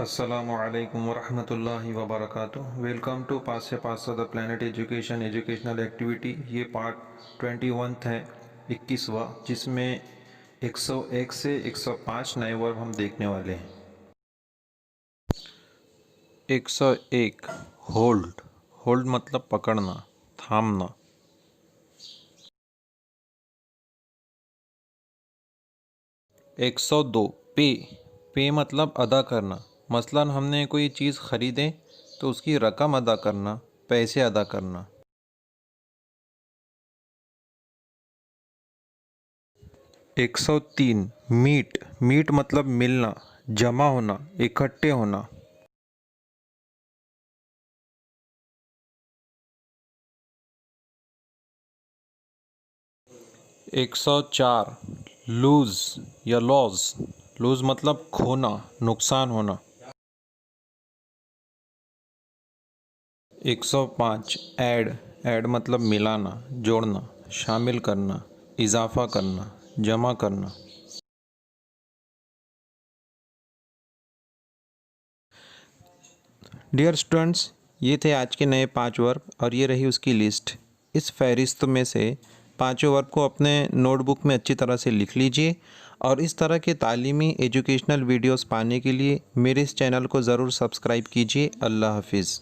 अस्सलामुअलैकुम वरहमतुल्लाहि वबरकातुह। Welcome to पास से पास the planet education educational activity. ये पार्ट 21 है, 21वां, जिसमें 101 से 105 नए वर्ब हम देखने वाले हैं। 101 होल्ड। होल्ड मतलब पकड़ना, थामना। 102 पे। पे मतलब अदा करना। मसलन हमने कोई चीज़ ख़रीदे तो उसकी रकम अदा करना, पैसे अदा करना। 103 मीट। मीट मतलब मिलना, जमा होना, इकट्ठे होना। 104 लूज़ या लॉस। लूज़ मतलब खोना, नुकसान होना। 105 ऐड। ऐड मतलब मिलाना, जोड़ना, शामिल करना, इजाफ़ा करना, जमा करना। डियर स्टूडेंट्स, ये थे आज के नए 5 वर्ब और ये रही उसकी लिस्ट। इस फ़हरिस्त में से पाँचों वर्ब को अपने नोटबुक में अच्छी तरह से लिख लीजिए और इस तरह के तालीमी एजुकेशनल वीडियोस पाने के लिए मेरे इस चैनल को ज़रूर सब्सक्राइब कीजिए। अल्लाह हाफिज़।